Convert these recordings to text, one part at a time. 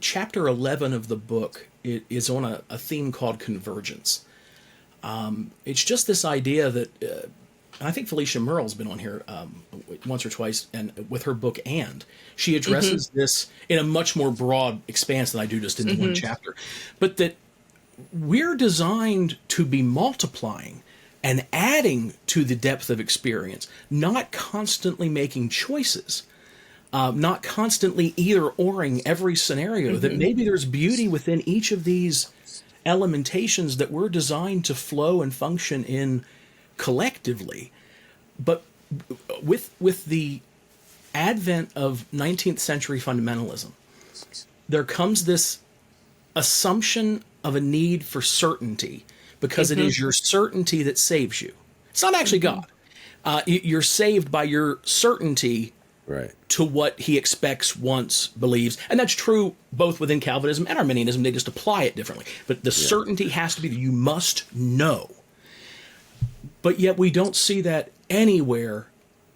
chapter 11 of the book is on a theme called convergence. It's just this idea that I think Felicia Merle's been on here once or twice, and with her book, and she addresses this in a much more broad expanse than I do just in one chapter. But that we're designed to be multiplying and adding to the depth of experience, not constantly making choices, not constantly either-oring every scenario, that maybe there's beauty within each of these elementations that we're designed to flow and function in collectively. But with the advent of 19th century fundamentalism, there comes this assumption of a need for certainty, because it is your certainty that saves you. It's not actually God. You're saved by your certainty to what he expects, wants, believes. And that's true both within Calvinism and Arminianism. They just apply it differently. But the certainty has to be that you must know. But yet we don't see that anywhere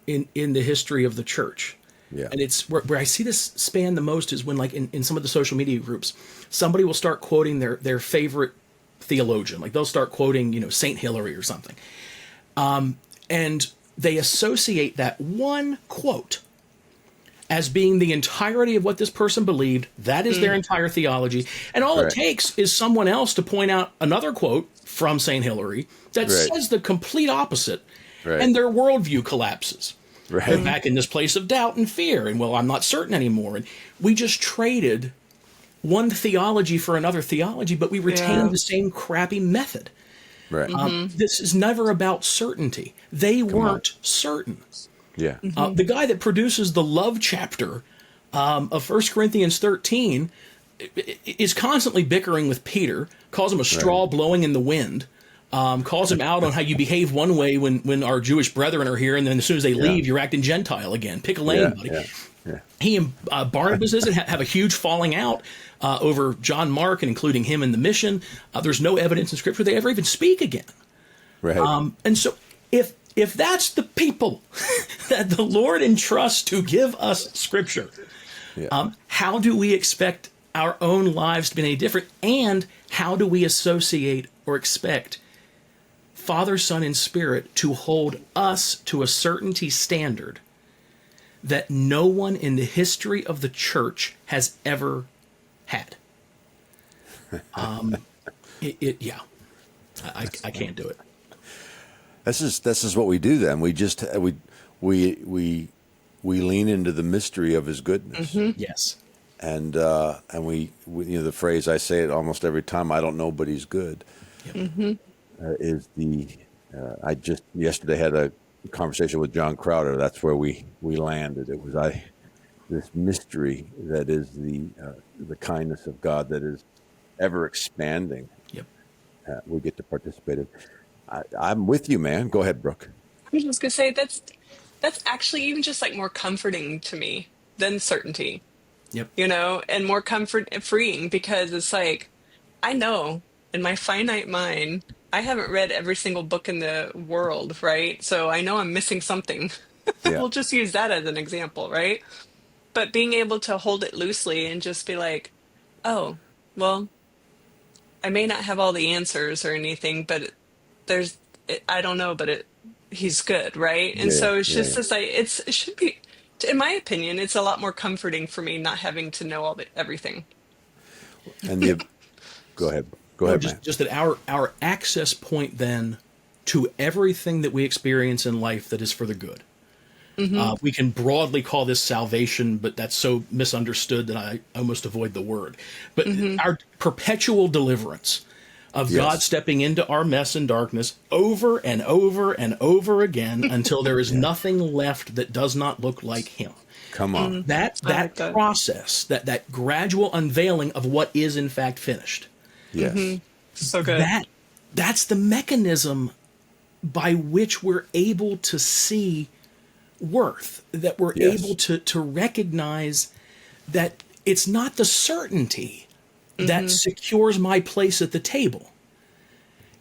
in the history of the church. Yeah. And it's where I see this span the most is when, like, in some of the social media groups, somebody will start quoting their favorite theologian. Like, they'll start quoting, Saint Hilary or something. And they associate that one quote as being the entirety of what this person believed. That is their entire theology. And all it takes is someone else to point out another quote from St. Hilary that says the complete opposite, and their worldview collapses. They're back in this place of doubt and fear, and, well, I'm not certain anymore. And we just traded one theology for another theology, but we retained the same crappy method. This is never about certainty. They weren't certain. Yeah. The guy that produces the love chapter of 1 Corinthians 13 is constantly bickering with Peter, calls him a straw blowing in the wind, calls him out on how you behave one way when our Jewish brethren are here, and then as soon as they leave, you're acting Gentile again. Pick a lane, buddy. He and Barnabas have a huge falling out over John Mark, and including him in the mission. There's no evidence in Scripture they ever even speak again. And so if that's the people that the Lord entrusts to give us Scripture, how do we expect our own lives to be any different? And how do we associate or expect Father, Son, and Spirit to hold us to a certainty standard that no one in the history of the church has ever had? I can't do it. This is what we do. Then we just we lean into the mystery of His goodness. Yes, and we the phrase, I say it almost every time, I don't know, but He's good. Is the I just yesterday had a conversation with John Crowder. That's where we landed. It was this mystery that is the kindness of God that is ever expanding. We get to participate in. I'm with you, man. Go ahead, Brooke. I was just gonna say that's actually even just like more comforting to me than certainty. And more comfort freeing, because it's like, I know in my finite mind, I haven't read every single book in the world, right? So I know I'm missing something. We'll just use that as an example, right? But being able to hold it loosely and just be like, oh, well, I may not have all the answers or anything, but I don't know, but He's good, right? And so it's just this, like, it should be, in my opinion, it's a lot more comforting for me not having to know everything. And go ahead. Go ahead, man. Just that our access point then to everything that we experience in life that is for the good. We can broadly call this salvation, but that's so misunderstood that I almost avoid the word. But our perpetual deliverance of God stepping into our mess and darkness over and over and over again until there is nothing left that does not look like Him. Come on. That process, that gradual unveiling of what is in fact finished. Yes. So good. That's the mechanism by which we're able to see worth, that we're able to recognize that it's not the certainty that secures my place at the table.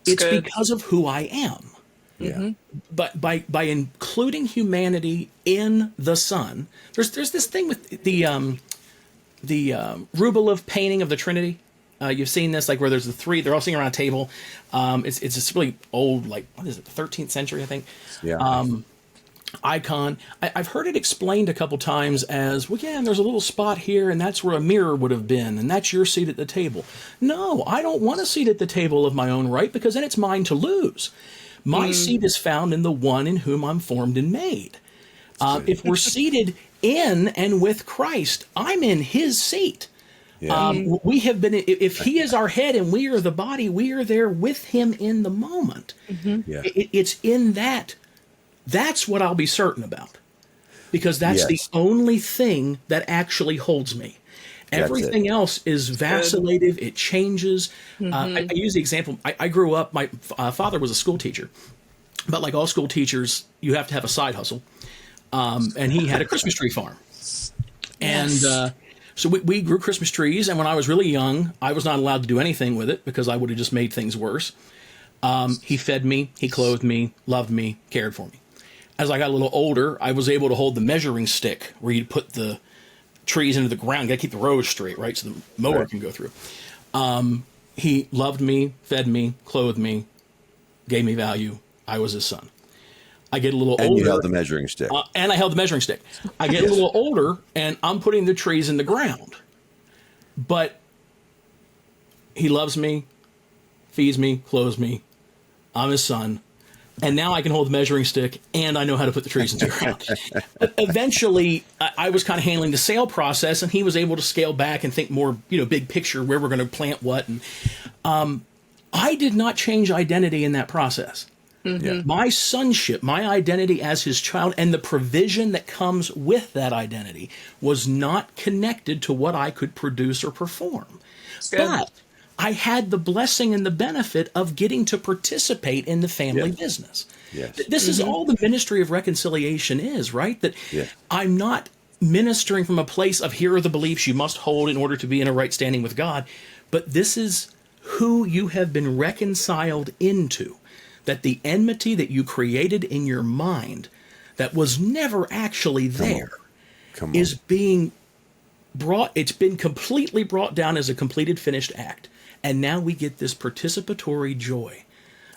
It's because of who I am. But by including humanity in the Son, there's this thing with the Rublev painting of the Trinity. You've seen this, like where there's the three, they're all sitting around a table. It's this really old, like, what is it, the 13th century, I think. Yeah. Icon. I've heard it explained a couple times as, well, yeah, and there's a little spot here, and that's where a mirror would have been, and that's your seat at the table. No, I don't want a seat at the table of my own right, because then it's mine to lose. My seat is found in the one in whom I'm formed and made. If we're seated in and with Christ, I'm in his seat. Yeah. We have been, if he is our head and we are the body, we are there with him in the moment. Yeah. It's in that. That's what I'll be certain about, because that's the only thing that actually holds me. Everything else is vacillative. It changes. I use the example. I grew up, my father was a school teacher, but like all school teachers, you have to have a side hustle. And he had a Christmas tree farm. And so we grew Christmas trees. And when I was really young, I was not allowed to do anything with it because I would have just made things worse. He fed me, he clothed me, loved me, cared for me. As I got a little older, I was able to hold the measuring stick where you put the trees into the ground. You got to keep the rows straight, right? So the mower can go through. He loved me, fed me, clothed me, gave me value. I was his son. I get a little older. And you held the measuring stick. And I held the measuring stick. I get a little older, and I'm putting the trees in the ground. But he loves me, feeds me, clothes me. I'm his son. And now I can hold the measuring stick, and I know how to put the trees into the ground. Eventually, I was kind of handling the sale process, and he was able to scale back and think more, big picture, where we're going to plant what. And I did not change identity in that process. My sonship, my identity as his child, and the provision that comes with that identity was not connected to what I could produce or perform. But I had the blessing and the benefit of getting to participate in the family business. This is all the ministry of reconciliation is, right? That I'm not ministering from a place of here are the beliefs you must hold in order to be in a right standing with God, but this is who you have been reconciled into. That the enmity that you created in your mind that was never actually there is being brought, it's been completely brought down as a completed, finished act. And now we get this participatory joy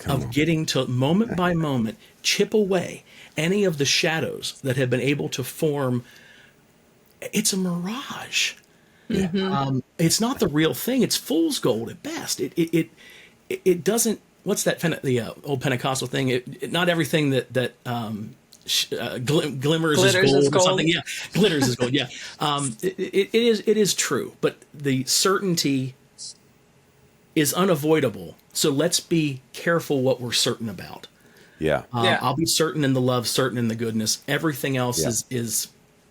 of getting to, moment by moment, chip away any of the shadows that have been able to form. It's a mirage. It's not the real thing. It's fool's gold at best. It doesn't. What's that? The old Pentecostal thing. Not everything that glimmers is gold or something. Yeah, glitters is gold. Yeah, it is true, but the certainty is unavoidable. So let's be careful what we're certain about. I'll be certain in the love, certain in the goodness. Everything else is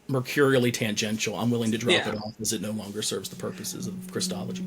mercurially tangential. I'm willing to drop it off as it no longer serves the purposes of Christology.